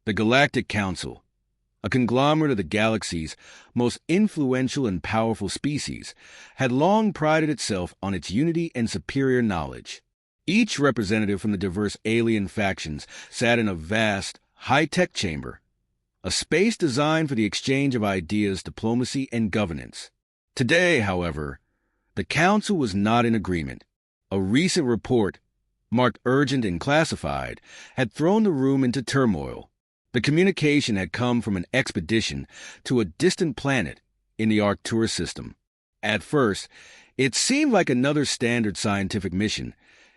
The Galactic Council, a conglomerate of the galaxy's most influential and powerful species, had long prided itself on its unity and superior knowledge. Each representative from the diverse alien factions sat in a vast, high-tech chamber, a space designed for the exchange of ideas, diplomacy, and governance. Today, however, the Council was not in agreement. A recent report, marked urgent and classified, had thrown the room into turmoil. The communication had come from an expedition to a distant planet in the Arcturus system. At first, it seemed like another standard scientific mission,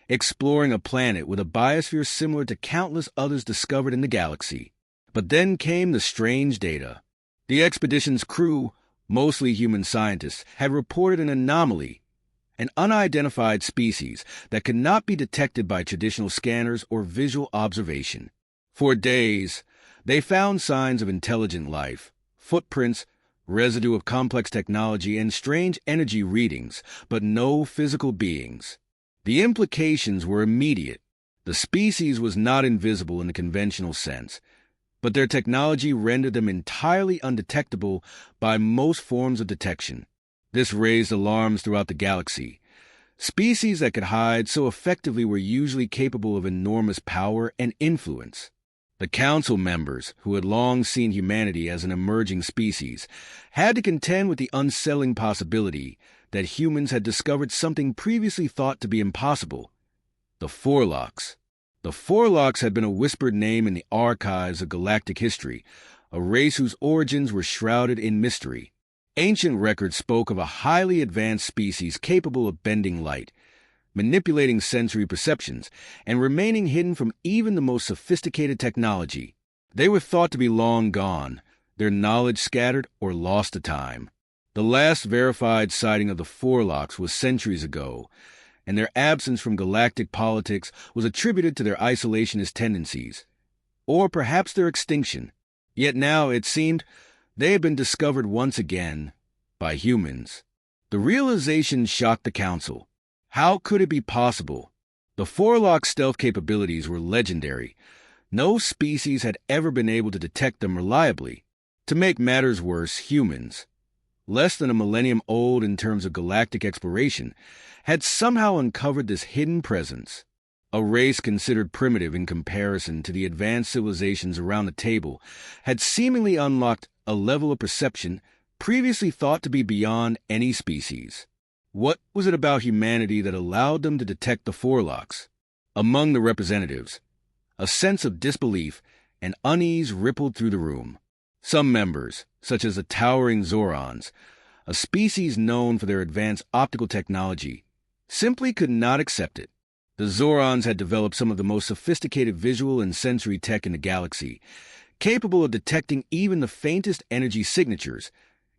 exploring a planet with a biosphere similar to countless others discovered in the galaxy. But then came the strange data. The expedition's crew, mostly human scientists, had reported an anomaly, an unidentified species that could not be detected by traditional scanners or visual observation. For days, they found signs of intelligent life, footprints, residue of complex technology, and strange energy readings, but no physical beings. The implications were immediate. The species was not invisible in the conventional sense, but their technology rendered them entirely undetectable by most forms of detection. This raised alarms throughout the galaxy. Species that could hide so effectively were usually capable of enormous power and influence. The Council members, who had long seen humanity as an emerging species, had to contend with the unsettling possibility that humans had discovered something previously thought to be impossible: the Forlocks. The Forlocks had been a whispered name in the archives of galactic history, a race whose origins were shrouded in mystery. Ancient records spoke of a highly advanced species capable of bending light, manipulating sensory perceptions, and remaining hidden from even the most sophisticated technology. They were thought to be long gone, their knowledge scattered or lost to time. The last verified sighting of the Forlocks was centuries ago, and their absence from galactic politics was attributed to their isolationist tendencies, or perhaps their extinction. Yet now, it seemed, they had been discovered once again by humans. The realization shocked the Council. How could it be possible? The Forlock stealth capabilities were legendary. No species had ever been able to detect them reliably. To make matters worse, humans, less than a millennium old in terms of galactic exploration, had somehow uncovered this hidden presence. A race considered primitive in comparison to the advanced civilizations around the table had seemingly unlocked a level of perception previously thought to be beyond any species. What was it about humanity that allowed them to detect the Forlocks? Among the representatives, a sense of disbelief and unease rippled through the room. Some members, such as the towering Zorons, a species known for their advanced optical technology, simply could not accept it. The Zorons had developed some of the most sophisticated visual and sensory tech in the galaxy, capable of detecting even the faintest energy signatures,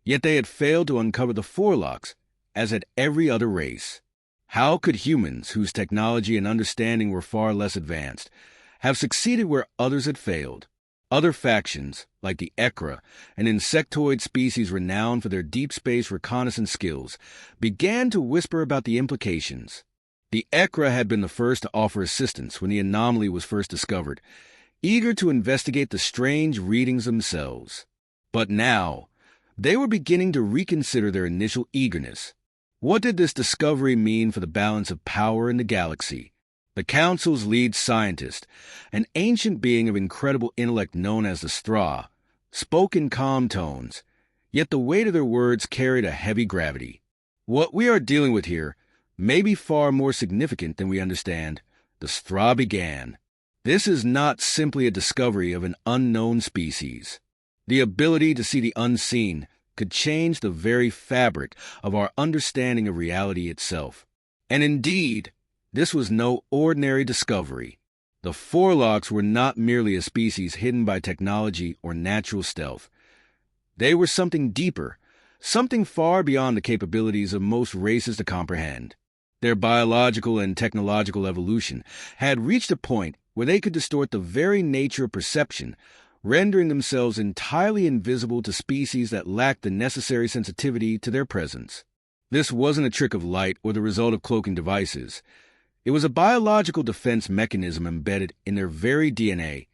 yet they had failed to uncover the Forlocks, as had every other race. How could humans, whose technology and understanding were far less advanced, have succeeded where others had failed? Other factions, like the Ekra, an insectoid species renowned for their deep space reconnaissance skills, began to whisper about the implications. The Ekra had been the first to offer assistance when the anomaly was first discovered, eager to investigate the strange readings themselves. But now, they were beginning to reconsider their initial eagerness. What did this discovery mean for the balance of power in the galaxy? The Council's lead scientist, an ancient being of incredible intellect known as the Straw, spoke in calm tones, yet the weight of their words carried a heavy gravity. What we are dealing with here may be far more significant than we understand, the Straw began. This is not simply a discovery of an unknown species. The ability to see the unseen could change the very fabric of our understanding of reality itself. And indeed, this was no ordinary discovery. The Forlocks were not merely a species hidden by technology or natural stealth. They were something deeper, something far beyond the capabilities of most races to comprehend. Their biological and technological evolution had reached a point where they could distort the very nature of perception, rendering themselves entirely invisible to species that lacked the necessary sensitivity to their presence. This wasn't a trick of light or the result of cloaking devices. It was a biological defense mechanism embedded in their very DNA,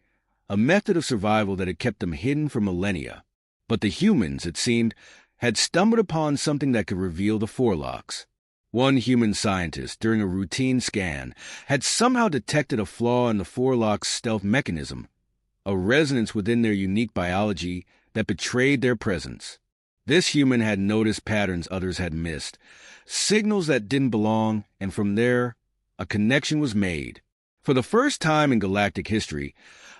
a method of survival that had kept them hidden for millennia. But the humans, it seemed, had stumbled upon something that could reveal the forelocks. One human scientist, during a routine scan, had somehow detected a flaw in the forelocks' stealth mechanism, a resonance within their unique biology that betrayed their presence. This human had noticed patterns others had missed, signals that didn't belong, and from there, a connection was made. For the first time in galactic history,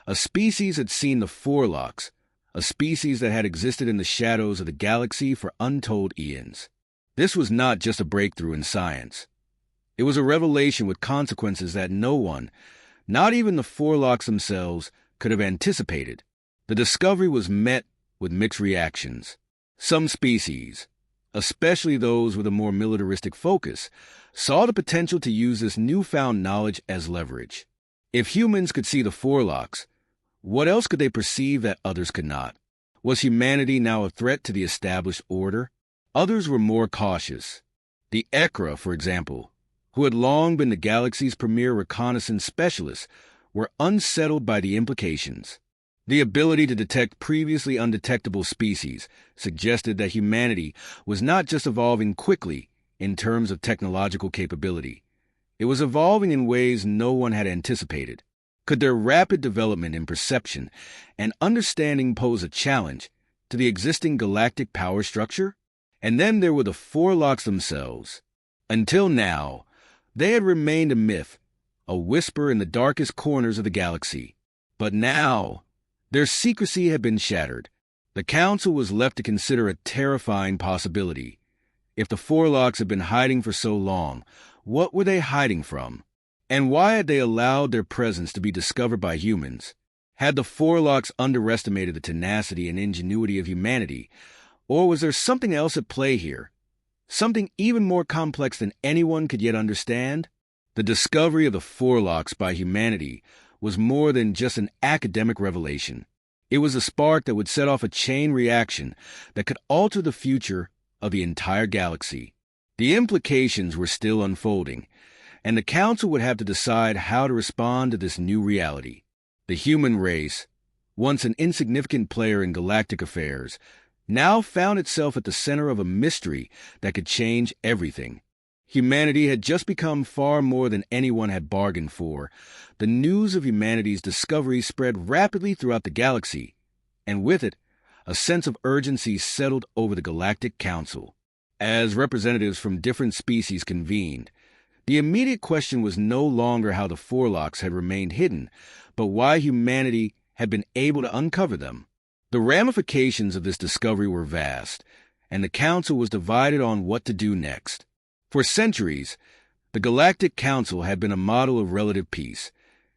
a species had seen the forelocks, a species that had existed in the shadows of the galaxy for untold eons. This was not just a breakthrough in science. It was a revelation with consequences that no one, not even the forelocks themselves, could have anticipated. The discovery was met with mixed reactions. Some species, especially those with a more militaristic focus, saw the potential to use this newfound knowledge as leverage. If humans could see the forelocks, what else could they perceive that others could not? Was humanity now a threat to the established order? Others were more cautious. The HFY, for example, who had long been the galaxy's premier reconnaissance specialists, were unsettled by the implications. The ability to detect previously undetectable species suggested that humanity was not just evolving quickly in terms of technological capability. It was evolving in ways no one had anticipated. Could their rapid development in perception and understanding pose a challenge to the existing galactic power structure? And then there were the forelocks themselves. Until now, they had remained a myth, a whisper in the darkest corners of the galaxy. But now, their secrecy had been shattered. The Council was left to consider a terrifying possibility. If the forelocks had been hiding for so long, what were they hiding from? And why had they allowed their presence to be discovered by humans? Had the forelocks underestimated the tenacity and ingenuity of humanity? Or was there something else at play here? Something even more complex than anyone could yet understand? The discovery of the forelocks by humanity was more than just an academic revelation. It was a spark that would set off a chain reaction that could alter the future of the entire galaxy. The implications were still unfolding, and the Council would have to decide how to respond to this new reality. The human race, once an insignificant player in galactic affairs, now found itself at the center of a mystery that could change everything. Humanity had just become far more than anyone had bargained for. The news of humanity's discovery spread rapidly throughout the galaxy, and with it, a sense of urgency settled over the Galactic Council. As representatives from different species convened, the immediate question was no longer how the forelocks had remained hidden, but why humanity had been able to uncover them. The ramifications of this discovery were vast, and the Council was divided on what to do next. For centuries, the Galactic Council had been a model of relative peace,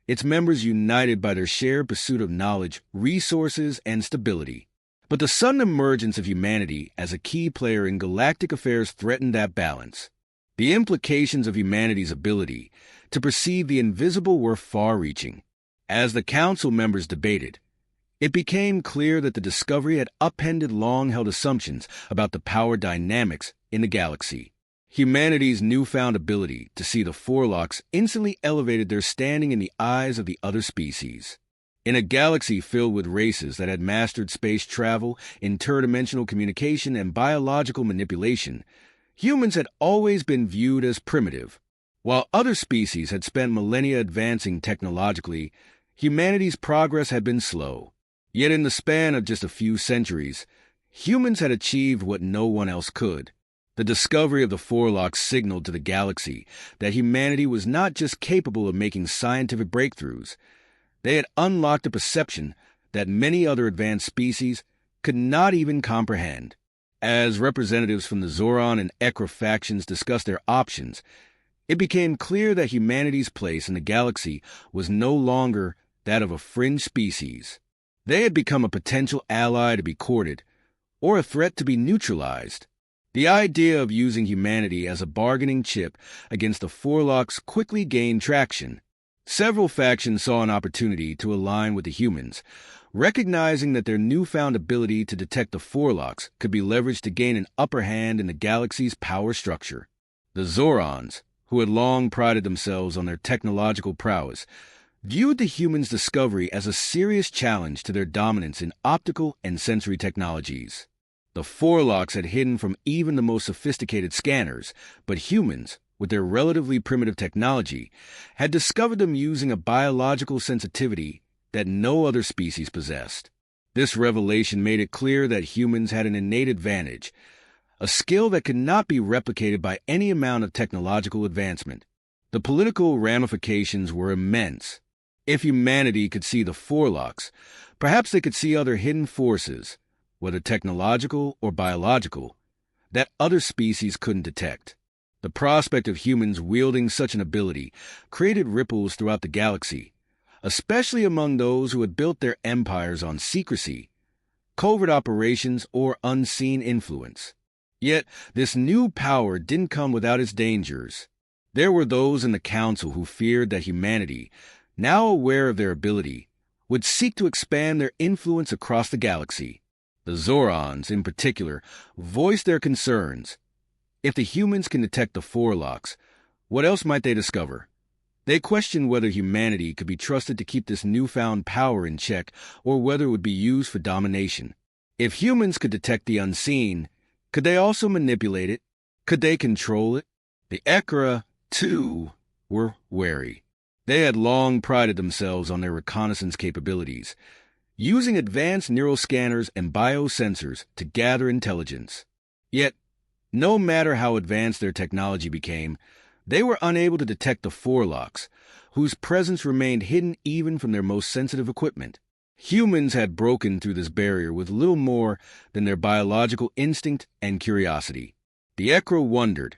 its members united by their shared pursuit of knowledge, resources, and stability. But the sudden emergence of humanity as a key player in galactic affairs threatened that balance. The implications of humanity's ability to perceive the invisible were far-reaching. As the Council members debated, it became clear that the discovery had upended long-held assumptions about the power dynamics in the galaxy. Humanity's newfound ability to see the forelocks instantly elevated their standing in the eyes of the other species. In a galaxy filled with races that had mastered space travel, interdimensional communication, and biological manipulation, humans had always been viewed as primitive. While other species had spent millennia advancing technologically, humanity's progress had been slow. Yet in the span of just a few centuries, humans had achieved what no one else could. The discovery of the forelocks signaled to the galaxy that humanity was not just capable of making scientific breakthroughs. They had unlocked a perception that many other advanced species could not even comprehend. As representatives from the Zoran and HFY factions discussed their options, it became clear that humanity's place in the galaxy was no longer that of a fringe species. They had become a potential ally to be courted, or a threat to be neutralized. The idea of using humanity as a bargaining chip against the forelocks quickly gained traction. Several factions saw an opportunity to align with the humans, recognizing that their newfound ability to detect the forelocks could be leveraged to gain an upper hand in the galaxy's power structure. The Zorans, who had long prided themselves on their technological prowess, viewed the humans' discovery as a serious challenge to their dominance in optical and sensory technologies. The forelocks had hidden from even the most sophisticated scanners, but humans, with their relatively primitive technology, had discovered them using a biological sensitivity that no other species possessed. This revelation made it clear that humans had an innate advantage, a skill that could not be replicated by any amount of technological advancement. The political ramifications were immense. If humanity could see the forelocks, perhaps they could see other hidden forces, whether technological or biological, that other species couldn't detect. The prospect of humans wielding such an ability created ripples throughout the galaxy, especially among those who had built their empires on secrecy, covert operations, or unseen influence. Yet, this new power didn't come without its dangers. There were those in the Council who feared that humanity, now aware of their ability, would seek to expand their influence across the galaxy. The Zorons, in particular, voiced their concerns. If the humans can detect the forelocks, what else might they discover? They questioned whether humanity could be trusted to keep this newfound power in check or whether it would be used for domination. If humans could detect the unseen, could they also manipulate it? Could they control it? The Ekra, too, were wary. They had long prided themselves on their reconnaissance capabilities, using advanced neural scanners and biosensors to gather intelligence. Yet, no matter how advanced their technology became, they were unable to detect the forelocks, whose presence remained hidden even from their most sensitive equipment. Humans had broken through this barrier with little more than their biological instinct and curiosity. The Ekra wondered,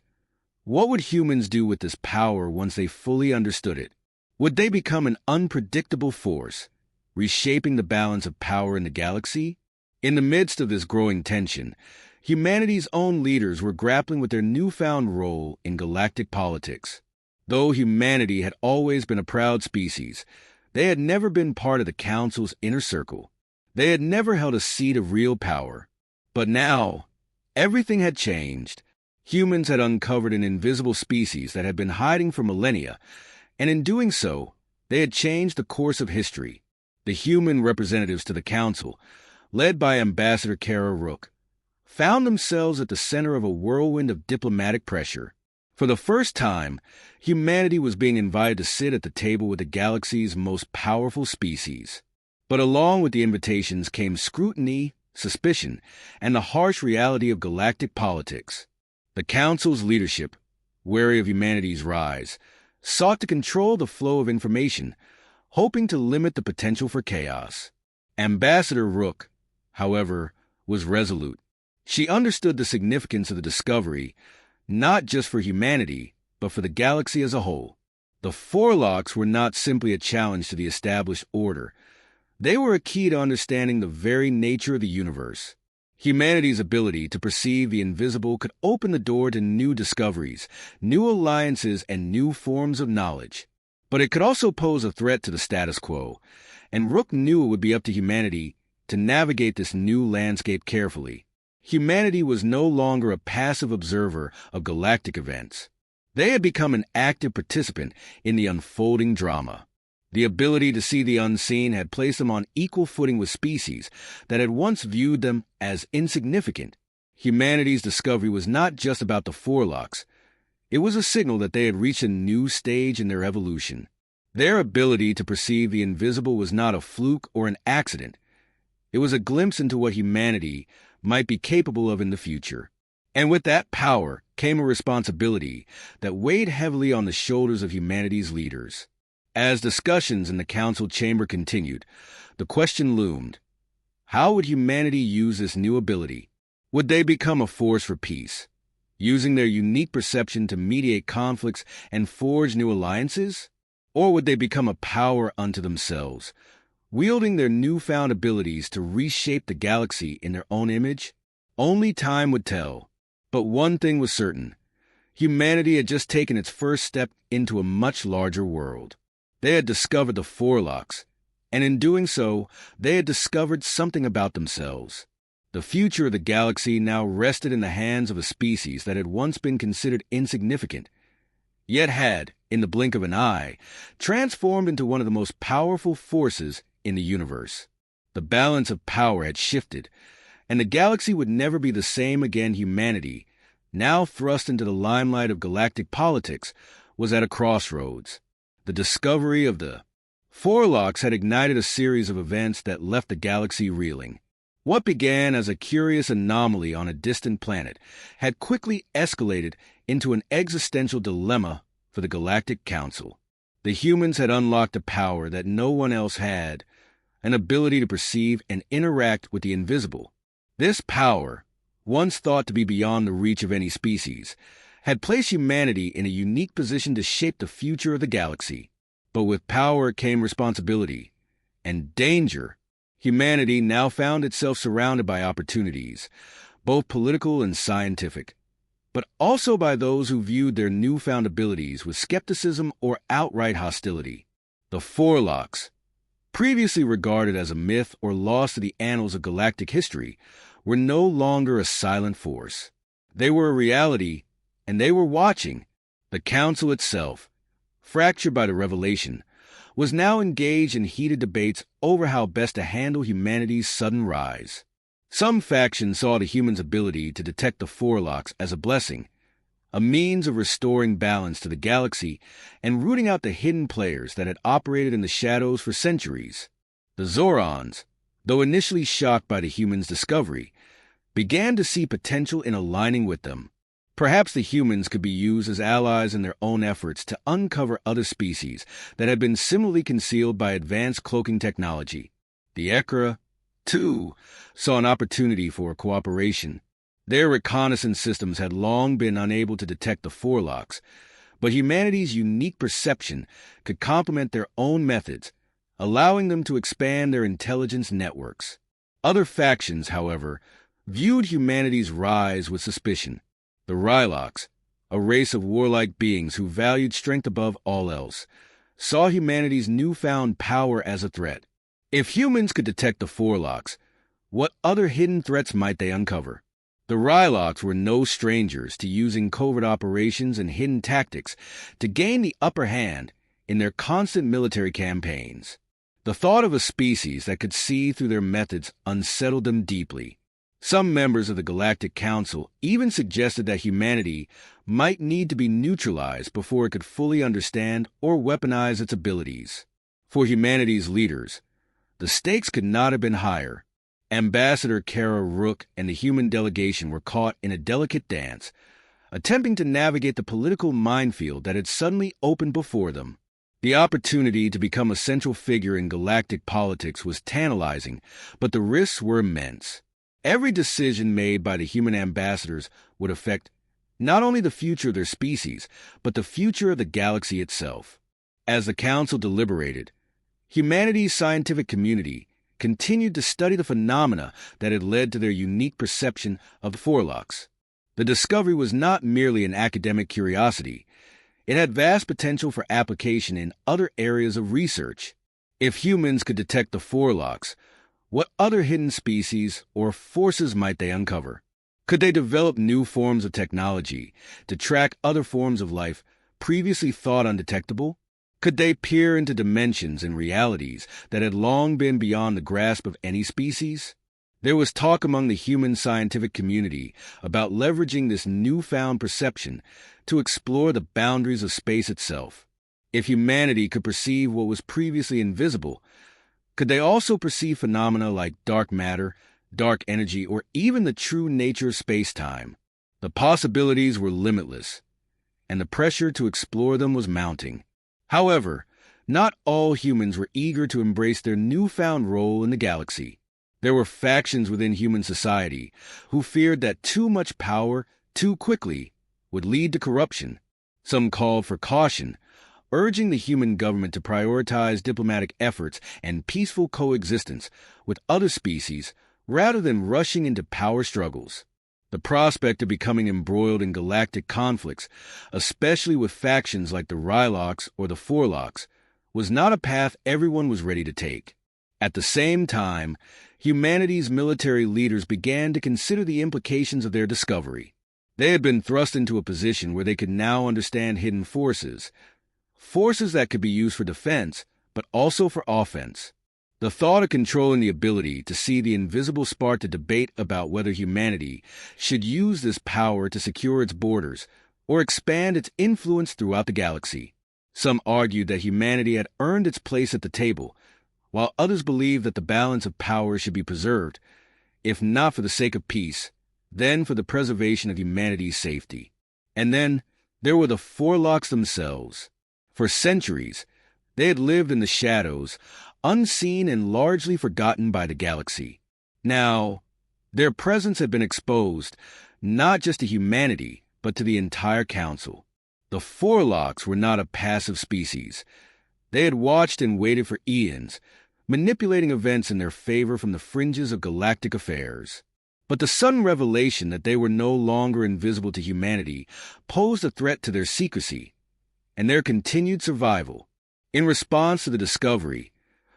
what would humans do with this power once they fully understood it? Would they become an unpredictable force, reshaping the balance of power in the galaxy? In the midst of this growing tension, humanity's own leaders were grappling with their newfound role in galactic politics. Though humanity had always been a proud species, they had never been part of the Council's inner circle. They had never held a seat of real power. But now, everything had changed. Humans had uncovered an invisible species that had been hiding for millennia, and in doing so, they had changed the course of history. The human representatives to the Council, led by Ambassador Kara Rook, found themselves at the center of a whirlwind of diplomatic pressure. For the first time, humanity was being invited to sit at the table with the galaxy's most powerful species. But along with the invitations came scrutiny, suspicion, and the harsh reality of galactic politics. The Council's leadership, wary of humanity's rise, sought to control the flow of information, hoping to limit the potential for chaos. Ambassador Rook, however, was resolute. She understood the significance of the discovery, not just for humanity, but for the galaxy as a whole. The forelocks were not simply a challenge to the established order. They were a key to understanding the very nature of the universe. Humanity's ability to perceive the invisible could open the door to new discoveries, new alliances, and new forms of knowledge. But it could also pose a threat to the status quo, and Rook knew it would be up to humanity to navigate this new landscape carefully. Humanity was no longer a passive observer of galactic events. They had become an active participant in the unfolding drama. The ability to see the unseen had placed them on equal footing with species that had once viewed them as insignificant. Humanity's discovery was not just about the forelocks. It was a signal that they had reached a new stage in their evolution. Their ability to perceive the invisible was not a fluke or an accident. It was a glimpse into what humanity might be capable of in the future. And with that power came a responsibility that weighed heavily on the shoulders of humanity's leaders. As discussions in the Council chamber continued, the question loomed: how would humanity use this new ability? Would they become a force for peace, using their unique perception to mediate conflicts and forge new alliances? Or would they become a power unto themselves, wielding their newfound abilities to reshape the galaxy in their own image? Only time would tell. But one thing was certain: humanity had just taken its first step into a much larger world. They had discovered the forelocks, and in doing so, they had discovered something about themselves. The future of the galaxy now rested in the hands of a species that had once been considered insignificant. yet had, in the blink of an eye, transformed into one of the most powerful forces in the universe. The balance of power had shifted, and the galaxy would never be the same again. Humanity, now thrust into the limelight of galactic politics, was at a crossroads. The discovery of the Forlocks had ignited a series of events that left the galaxy reeling. What began as a curious anomaly on a distant planet had quickly escalated into an existential dilemma for the Galactic Council. The humans had unlocked a power that no one else had, an ability to perceive and interact with the invisible. This power, once thought to be beyond the reach of any species, had placed humanity in a unique position to shape the future of the galaxy. But with power came responsibility and danger. Humanity now found itself surrounded by opportunities, both political and scientific, but also by those who viewed their newfound abilities with skepticism or outright hostility. The Forlocks, previously regarded as a myth or lost to the annals of galactic history, were no longer a silent force. They were a reality, and they were watching. The Council itself, fractured by the revelation, was now engaged in heated debates over how best to handle humanity's sudden rise. Some factions saw the humans' ability to detect the Forlocks as a blessing, a means of restoring balance to the galaxy and rooting out the hidden players that had operated in the shadows for centuries. The Zorons, though initially shocked by the humans' discovery, began to see potential in aligning with them. Perhaps the humans could be used as allies in their own efforts to uncover other species that had been similarly concealed by advanced cloaking technology. The Ekra, too, saw an opportunity for cooperation. Their reconnaissance systems had long been unable to detect the Forlocks, but humanity's unique perception could complement their own methods, allowing them to expand their intelligence networks. Other factions, however, viewed humanity's rise with suspicion. The Rylocks, a race of warlike beings who valued strength above all else, saw humanity's newfound power as a threat. If humans could detect the Forlocks, what other hidden threats might they uncover? The Rylocks were no strangers to using covert operations and hidden tactics to gain the upper hand in their constant military campaigns. The thought of a species that could see through their methods unsettled them deeply. Some members of the Galactic Council even suggested that humanity might need to be neutralized before it could fully understand or weaponize its abilities. For humanity's leaders, the stakes could not have been higher. Ambassador Kara Rook and the human delegation were caught in a delicate dance, attempting to navigate the political minefield that had suddenly opened before them. The opportunity to become a central figure in galactic politics was tantalizing, but the risks were immense. Every decision made by the human ambassadors would affect not only the future of their species, but the future of the galaxy itself. As the Council deliberated, humanity's scientific community continued to study the phenomena that had led to their unique perception of the Forlocks. The discovery was not merely an academic curiosity. It had vast potential for application in other areas of research. If humans could detect the Forlocks, what other hidden species or forces might they uncover? Could they develop new forms of technology to track other forms of life previously thought undetectable? Could they peer into dimensions and realities that had long been beyond the grasp of any species? There was talk among the human scientific community about leveraging this newfound perception to explore the boundaries of space itself. If humanity could perceive what was previously invisible, could they also perceive phenomena like dark matter, dark energy, or even the true nature of space-time? The possibilities were limitless, and the pressure to explore them was mounting. However, not all humans were eager to embrace their newfound role in the galaxy. There were factions within human society who feared that too much power, too quickly, would lead to corruption. Some called for caution, urging the human government to prioritize diplomatic efforts and peaceful coexistence with other species rather than rushing into power struggles. The prospect of becoming embroiled in galactic conflicts, especially with factions like the Rylocks or the Forlocks, was not a path everyone was ready to take. At the same time, humanity's military leaders began to consider the implications of their discovery. They had been thrust into a position where they could now understand hidden forces, forces that could be used for defense, but also for offense. The thought of controlling the ability to see the invisible sparked a debate about whether humanity should use this power to secure its borders or expand its influence throughout the galaxy. Some argued that humanity had earned its place at the table, while others believed that the balance of power should be preserved, if not for the sake of peace, then for the preservation of humanity's safety. And then there were the Forlocks themselves. For centuries, they had lived in the shadows, unseen and largely forgotten by the galaxy. Now, their presence had been exposed, not just to humanity, but to the entire council. The Forlocks were not a passive species. They had watched and waited for eons, manipulating events in their favor from the fringes of galactic affairs. But the sudden revelation that they were no longer invisible to humanity posed a threat to their secrecy and their continued survival. In response to the discovery,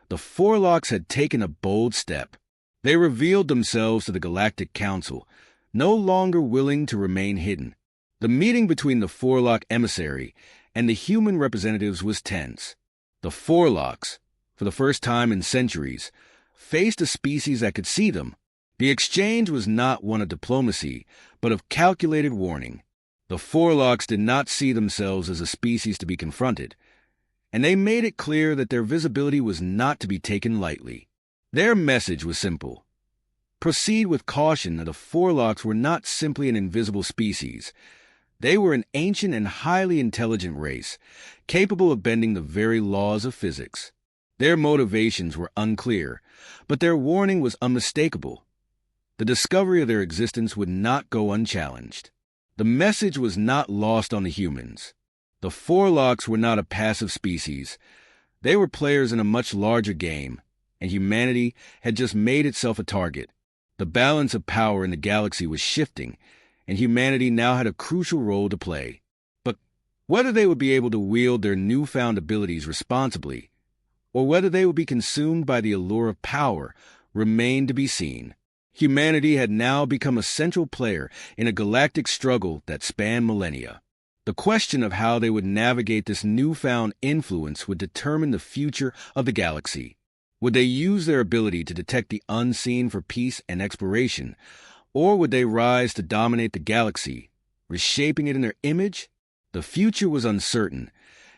the Forlocks had taken a bold step. They revealed themselves to the Galactic Council, no longer willing to remain hidden. The meeting between the Forlock emissary and the human representatives was tense. The Forlocks, for the first time in centuries, faced a species that could see them. The exchange was not one of diplomacy, but of calculated warning. The Forlocks did not see themselves as a species to be confronted, and they made it clear that their visibility was not to be taken lightly. Their message was simple. Proceed with caution that the Forlocks were not simply an invisible species. They were an ancient and highly intelligent race, capable of bending the very laws of physics. Their motivations were unclear, but their warning was unmistakable. The discovery of their existence would not go unchallenged. The message was not lost on the humans. The Forlocks were not a passive species. They were players in a much larger game, and humanity had just made itself a target. The balance of power in the galaxy was shifting, and humanity now had a crucial role to play. But whether they would be able to wield their newfound abilities responsibly, or whether they would be consumed by the allure of power, remained to be seen. Humanity had now become a central player in a galactic struggle that spanned millennia. The question of how they would navigate this newfound influence would determine the future of the galaxy. Would they use their ability to detect the unseen for peace and exploration, or would they rise to dominate the galaxy, reshaping it in their image? The future was uncertain,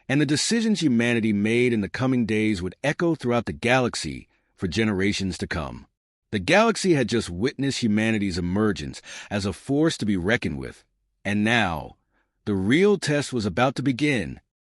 and the decisions humanity made in the coming days would echo throughout the galaxy for generations to come. The galaxy had just witnessed humanity's emergence as a force to be reckoned with, and now, the real test was about to begin.